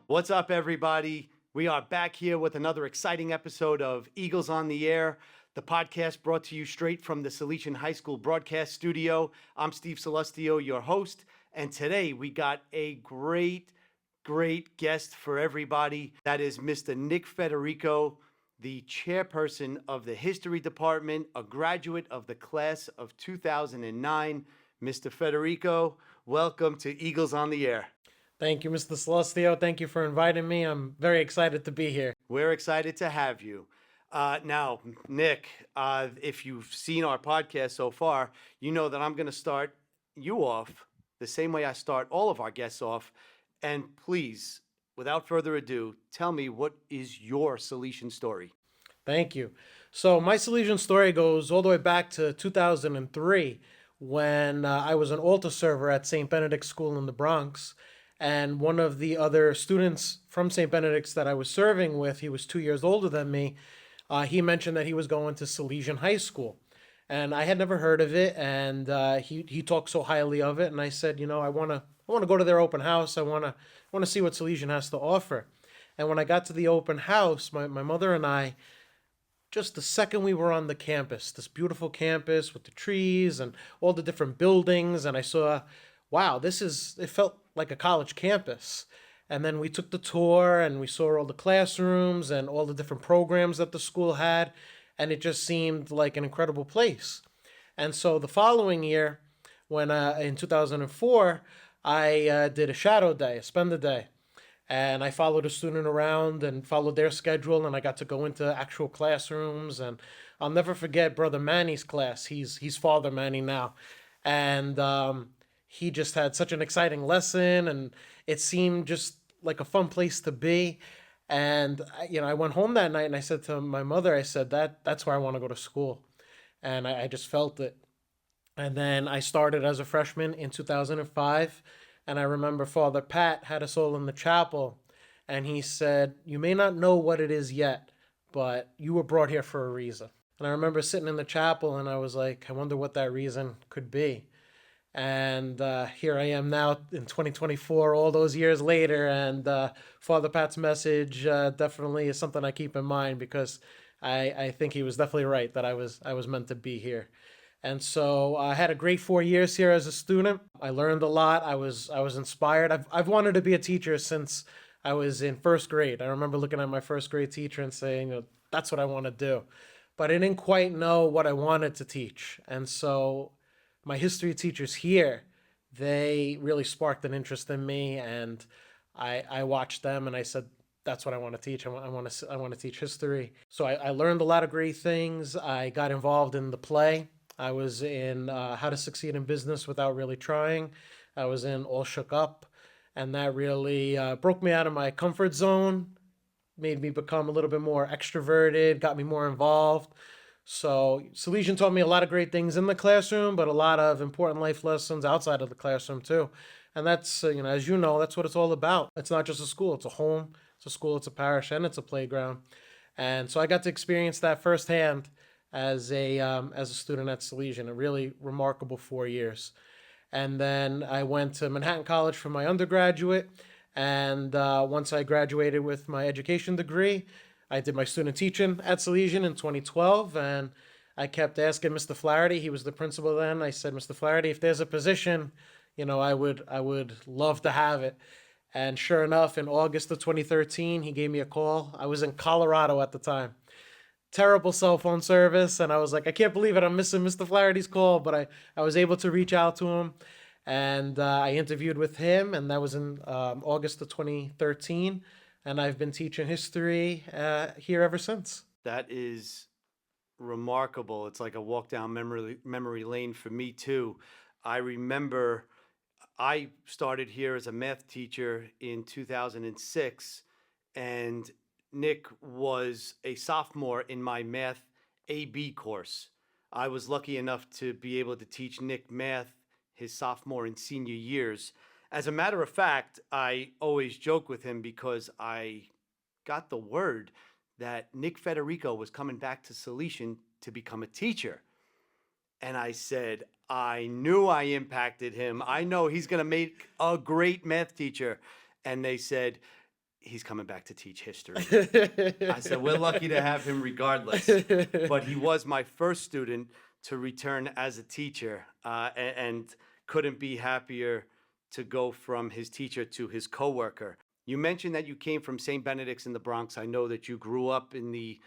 What's up, everybody? We are back here with another exciting episode of Eagles on the Air, the podcast brought to you straight from the Salesian High School broadcast studio. I'm Steve Celestio, your host, and today we got a great guest for everybody. That is Mr. Nick Federico, the chairperson of the History Department, a graduate of the class of 2009. Mr. Federico, welcome to Eagles on the Air. Thank you, Mr. Celestio. Thank you for inviting me. I'm very excited to be here. We're excited to have you. Now, Nick, if you've seen our podcast so far, you know that I'm going to start you off the same way I start all of our guests off. And please, without further ado, tell me, what is your Salesian story? Thank you. So my Salesian story goes all the way back to 2003 when I was an altar server at St. Benedict School in the Bronx. And one of the other students from St. Benedict's that I was serving with, he was 2 years older than me, he mentioned that he was going to Salesian High School. And I had never heard of it, and he talked so highly of it, and I said, I want to go to their open house. I want to see what Salesian has to offer. And when I got to the open house, my mother and I, just the second we were on the campus, this beautiful campus with the trees and all the different buildings, and I saw, wow, it felt like a college campus. And then we took the tour and we saw all the classrooms and all the different programs that the school had, and it just seemed like an incredible place. And so the following year, when in 2004, I did a shadow day, a spend a day. And I followed a student around and followed their schedule, and I got to go into actual classrooms. And I'll never forget Brother Manny's class. He's Father Manny now. And he just had such an exciting lesson, and it seemed just like a fun place to be. And I went home that night and I said to my mother, I said, that's where I want to go to school. And I just felt it. And then I started as a freshman in 2005. And I remember Father Pat had us all in the chapel, and he said, you may not know what it is yet, but you were brought here for a reason. And I remember sitting in the chapel and I was like, I wonder what that reason could be. And here I am now in 2024, all those years later, and Father Pat's message definitely is something I keep in mind, because I think he was definitely right that I was meant to be here. And so I had a great 4 years here as a student. I learned a lot. I was inspired. I've wanted to be a teacher since I was in first grade. I remember looking at my first grade teacher and saying, that's what I want to do. But I didn't quite know what I wanted to teach. And so my history teachers here, they really sparked an interest in me, and I watched them and I said, that's what I want to teach. I want to teach history. So I learned a lot of great things. I got involved in the play. I was in How to Succeed in Business Without Really Trying. I was in All Shook Up, and that really broke me out of my comfort zone, made me become a little bit more extroverted, got me more involved. So Salesian taught me a lot of great things in the classroom, but a lot of important life lessons outside of the classroom too. And that's, as you know, that's what it's all about. It's not just a school, it's a home, it's a school, it's a parish, and it's a playground. And so I got to experience that firsthand as a student at Salesian, a really remarkable 4 years. And then I went to Manhattan College for my undergraduate. And once I graduated with my education degree, I did my student teaching at Salesian in 2012, and I kept asking Mr. Flaherty, he was the principal then. I said, Mr. Flaherty, if there's a position, I would love to have it. And sure enough, in August of 2013, he gave me a call. I was in Colorado at the time. Terrible cell phone service, and I was like, I can't believe it, I'm missing Mr. Flaherty's call, but I was able to reach out to him, and I interviewed with him, and that was in August of 2013. And I've been teaching history here ever since. That is remarkable. It's like a walk down memory lane for me too. I remember I started here as a math teacher in 2006, and Nick was a sophomore in my math AB course. I was lucky enough to be able to teach Nick math his sophomore and senior years. As a matter of fact, I always joke with him because I got the word that Nick Federico was coming back to Salesian to become a teacher. And I said, I knew I impacted him. I know he's going to make a great math teacher. And they said, he's coming back to teach history. I said, we're lucky to have him regardless. But he was my first student to return as a teacher, and couldn't be happier to go from his teacher to his coworker. You mentioned that you came from St. Benedict's in the Bronx. I know that you grew up in the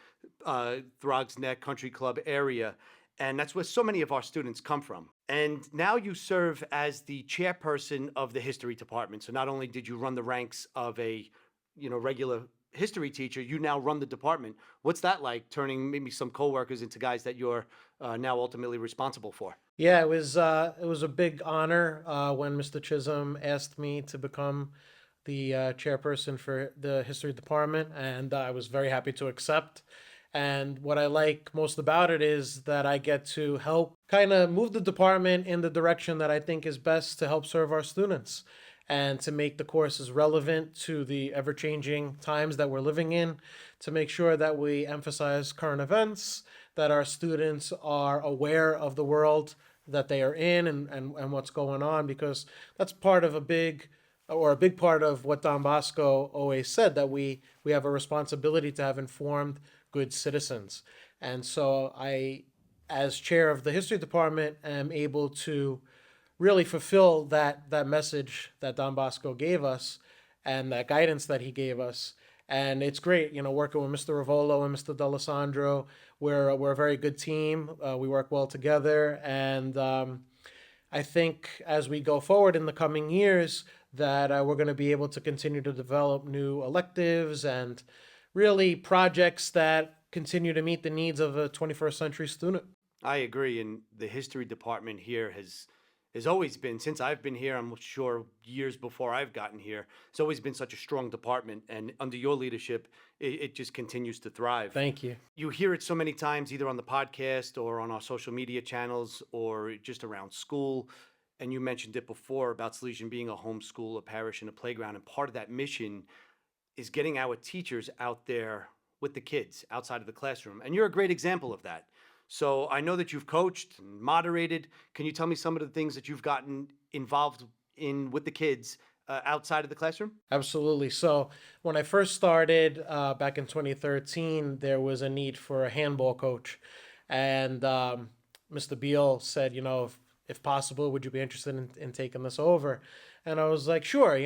Throgs Neck Country Club area, and that's where so many of our students come from. And now you serve as the chairperson of the history department. So not only did you run the ranks of a, regular history teacher, you now run the department. What's that like, turning maybe some coworkers into guys that you're now ultimately responsible for? Yeah, it was a big honor when Mr. Chisholm asked me to become the chairperson for the history department, and I was very happy to accept. And what I like most about it is that I get to help kind of move the department in the direction that I think is best to help serve our students and to make the courses relevant to the ever-changing times that we're living in, to make sure that we emphasize current events, that our students are aware of the world that they are in and what's going on, because that's part of a big part of what Don Bosco always said, that we have a responsibility to have informed, good citizens. And so I, as chair of the history department, am able to really fulfill that message that Don Bosco gave us and that guidance that he gave us. And it's great, working with Mr. Rivolo and Mr. D'Alessandro. We're a very good team. We work well together. And I think as we go forward in the coming years, that we're going to be able to continue to develop new electives and really projects that continue to meet the needs of a 21st century student. I agree. And the history department here has always been, since I've been here, I'm sure years before I've gotten here, it's always been such a strong department. And under your leadership, it just continues to thrive. Thank you. You hear it so many times, either on the podcast or on our social media channels or just around school. And you mentioned it before about Salesian being a home school, a parish, and a playground. And part of that mission is getting our teachers out there with the kids outside of the classroom. And you're a great example of that. So I know that you've coached and moderated. Can you tell me some of the things that you've gotten involved in with the kids outside of the classroom? Absolutely. So when I first started back in 2013, there was a need for a handball coach. And Mr. Beal said, if possible, would you be interested in taking this over? And I was like, sure,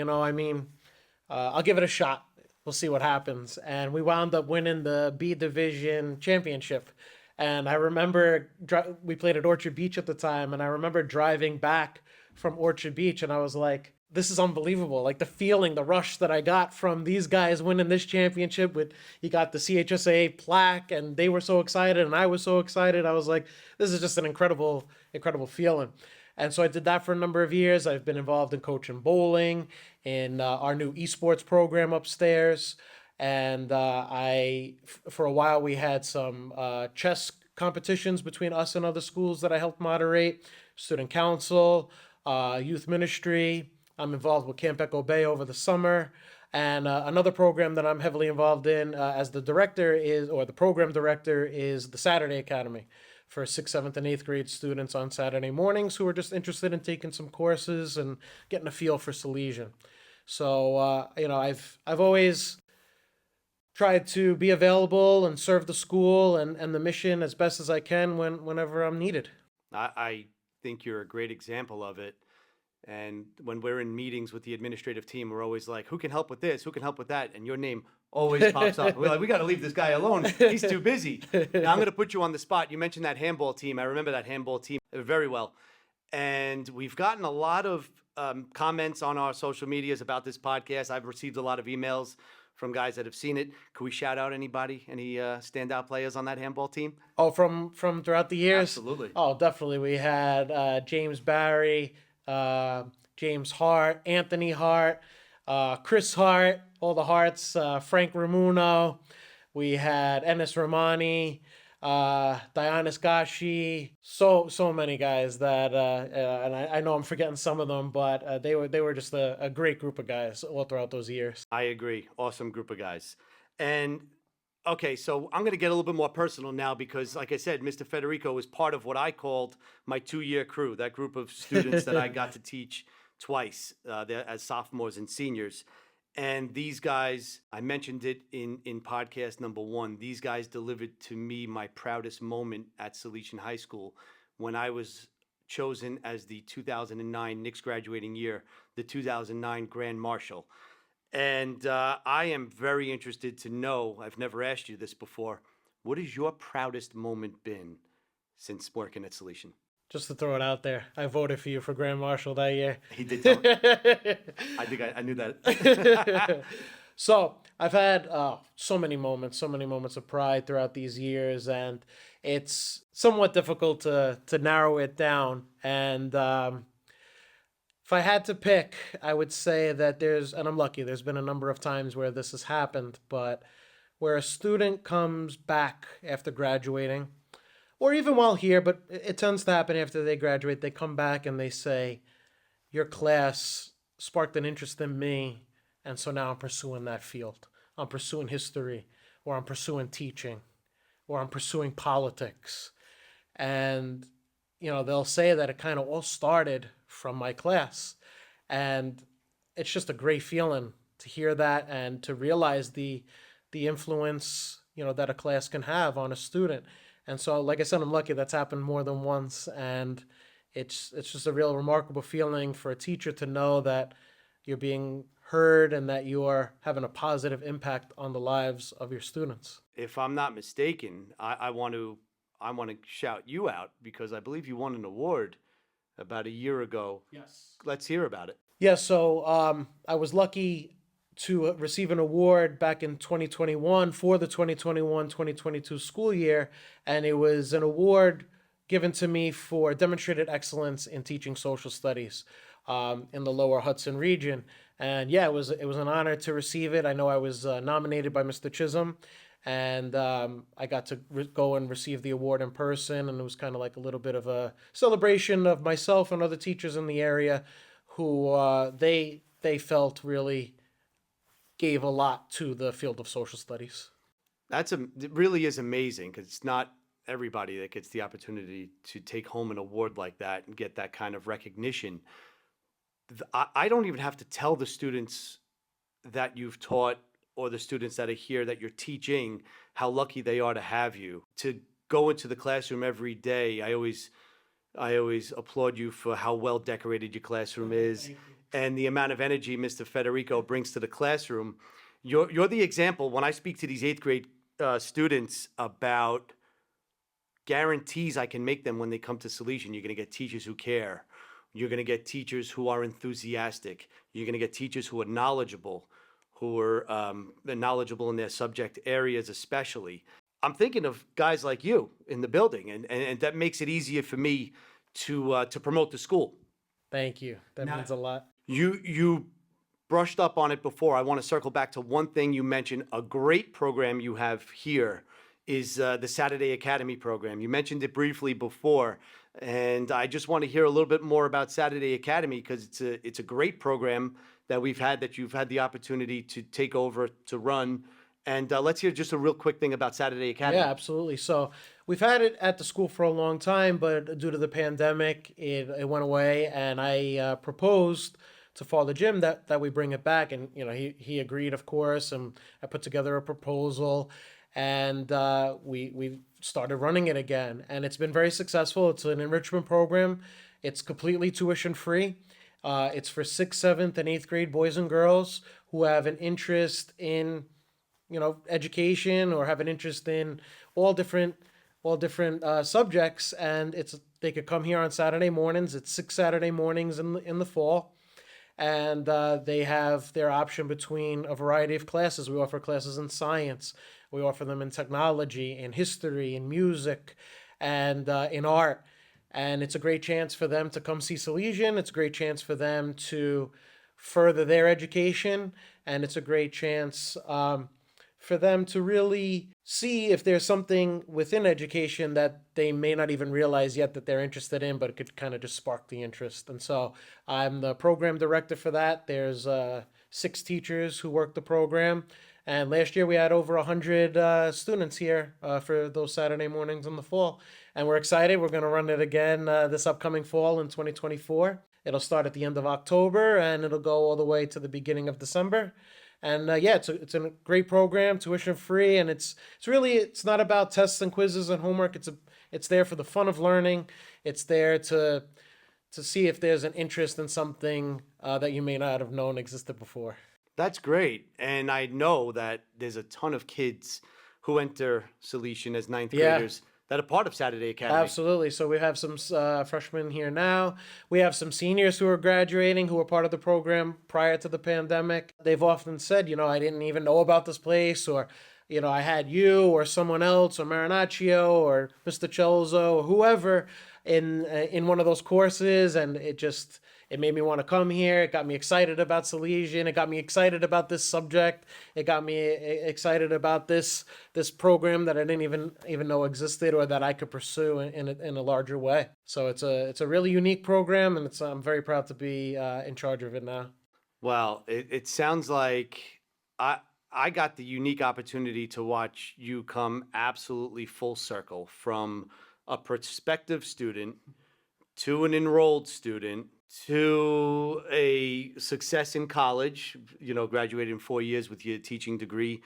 I'll give it a shot. We'll see what happens. And we wound up winning the B Division championship. And I remember we played at Orchard Beach at the time, and I remember driving back from Orchard Beach, and I was like, this is unbelievable. Like the feeling, the rush that I got from these guys winning this championship you got the CHSA plaque, and they were so excited, and I was so excited. I was like, this is just an incredible, incredible feeling. And so I did that for a number of years. I've been involved in coaching bowling, in our new esports program upstairs. And for a while, we had some chess competitions between us and other schools that I helped moderate, student council, youth ministry. I'm involved with Camp Echo Bay over the summer. And another program that I'm heavily involved in as the program director is the Saturday Academy for 6th, 7th, and 8th grade students on Saturday mornings who are just interested in taking some courses and getting a feel for Salesian. So, I've always tried to be available and serve the school and the mission as best as I can whenever I'm needed. I think you're a great example of it. And when we're in meetings with the administrative team, we're always like, who can help with this? Who can help with that? And your name always pops up. We're like, we got to leave this guy alone. He's too busy. Now, I'm going to put you on the spot. You mentioned that handball team. I remember that handball team very well. And we've gotten a lot of comments on our social medias about this podcast. I've received a lot of emails from guys that have seen it. Could we shout out any standout players on that handball team? Oh, from throughout the years? Absolutely. Oh, definitely. We had James Barry, James Hart, Anthony Hart, Chris Hart, all the Harts, Frank Ramuno. We had Enes Romani, Dianis Gashi, so many guys that, and I know I'm forgetting some of them, but they were just a great group of guys all throughout those years. I agree. Awesome group of guys. And okay, so I'm going to get a little bit more personal now because, like I said, Mr. Federico was part of what I called my 2-year crew, that group of students that I got to teach twice as sophomores and seniors. And these guys, I mentioned it in podcast number 1, these guys delivered to me my proudest moment at Salesian High School when I was chosen as the 2009 Knicks graduating year, the 2009 Grand Marshal. And I am very interested to know, I've never asked you this before, what has your proudest moment been since working at Salesian? Just to throw it out there, I voted for you for Grand Marshal that year. He did tell me. I think I knew that. So I've had so many moments of pride throughout these years, and it's somewhat difficult to narrow it down. And if I had to pick, I would say that and I'm lucky, there's been a number of times where this has happened, but where a student comes back after graduating, or even while here, but it tends to happen after they graduate, they come back and they say, your class sparked an interest in me, and so now I'm pursuing that field. I'm pursuing history, or I'm pursuing teaching, or I'm pursuing politics. And, they'll say that it kind of all started from my class. And it's just a great feeling to hear that and to realize the influence, that a class can have on a student. And so, like I said, I'm lucky that's happened more than once. And it's just a real remarkable feeling for a teacher to know that you're being heard and that you are having a positive impact on the lives of your students. If I'm not mistaken, I want to shout you out because I believe you won an award about a year ago. Yes. Let's hear about it. Yeah, so I was lucky to receive an award back in 2021 for the 2021-2022 school year, and it was an award given to me for demonstrated excellence in teaching social studies in the Lower Hudson region. And yeah, it was an honor to receive it. I know I was nominated by Mr. Chisholm, and I got to go and receive the award in person, and it was kind of like a little bit of a celebration of myself and other teachers in the area who they felt really gave a lot to the field of social studies. It really is amazing because it's not everybody that gets the opportunity to take home an award like that and get that kind of recognition. I don't even have to tell the students that you've taught or the students that are here that you're teaching how lucky they are to have you. To go into the classroom every day, I always applaud you for how well decorated your classroom is and the amount of energy Mr. Federico brings to the classroom. You're the example when I speak to these 8th grade students about guarantees I can make them when they come to Salesian. You're going to get teachers who care. You're going to get teachers who are enthusiastic. You're going to get teachers who are knowledgeable, they're knowledgeable in their subject areas especially. I'm thinking of guys like you in the building, and that makes it easier for me to promote the school. Thank you. That means a lot. You brushed up on it before. I want to circle back to one thing you mentioned. A great program you have here is the Saturday Academy program. You mentioned it briefly before, and I just want to hear a little bit more about Saturday Academy because it's a great program that you've had the opportunity to take over to run. And let's hear just a real quick thing about Saturday Academy. Yeah, absolutely. So we've had it at the school for a long time, but due to the pandemic, it went away, and I proposed to Father Jim that we bring it back, and he agreed, of course, and I put together a proposal, and we started running it again, and it's been very successful. It's an enrichment program. It's completely tuition free. It's for 6th, 7th, and 8th grade boys and girls who have an interest in education or have an interest in all different subjects, and they could come here on Saturday mornings. It's 6 Saturday mornings in the fall, and they have their option between a variety of classes. We offer classes in science, we offer them in technology, in history, in music, and in art. And it's a great chance for them to come see Salesian. It's a great chance for them to further their education, and it's a great chance for them to really see if there's something within education that they may not even realize yet that they're interested in, but it could kind of just spark the interest. And so I'm the program director for that. There's 6 teachers who work the program. And last year we had over 100 students here for those Saturday mornings in the fall. And we're excited. We're going to run it again this upcoming fall in 2024. It'll start at the end of October, and it'll go all the way to the beginning of December. And yeah, it's a great program, tuition free, and it's not about tests and quizzes and homework. It's there for the fun of learning. It's there to see if there's an interest in something that you may not have known existed before. That's great. And I know that there's a ton of kids who enter Salesian as ninth Yeah. graders that are part of Saturday Academy. Absolutely. So we have some freshmen here now. We have some seniors who are graduating who were part of the program prior to the pandemic. They've often said, I didn't even know about this place, or, I had you or someone else or Marinaccio or Mr. Chelzo or whoever in one of those courses, and it made me want to come here. It got me excited about Salesian. It got me excited about this subject. It got me excited about this program that I didn't even know existed or that I could pursue in a larger way. So it's a really unique program, and I'm very proud to be in charge of it now. Well, it sounds like I got the unique opportunity to watch you come absolutely full circle from a prospective student to an enrolled student to a success in college, graduated in 4 years with your teaching degree,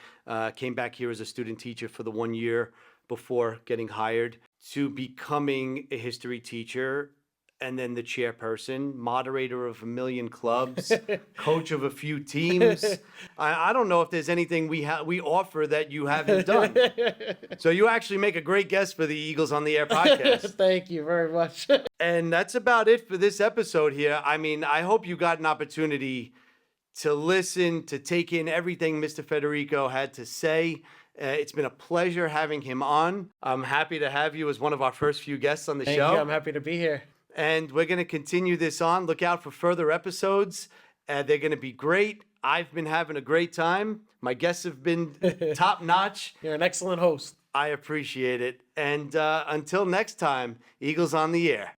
came back here as a student teacher for the 1 year before getting hired, to becoming a history teacher, and then the chairperson, moderator of 1 million clubs, coach of a few teams. I don't know if there's anything we offer that you haven't done. So you actually make a great guest for the Eagles on the Air podcast. Thank you very much. And that's about it for this episode here. I mean, I hope you got an opportunity to listen, to take in everything Mr. Federico had to say. It's been a pleasure having him on. I'm happy to have you as one of our first few guests on the show. Thank you. I'm happy to be here. And we're going to continue this on. Look out for further episodes. They're going to be great. I've been having a great time. My guests have been top notch. You're an excellent host. I appreciate it. And until next time, Eagles on the Air.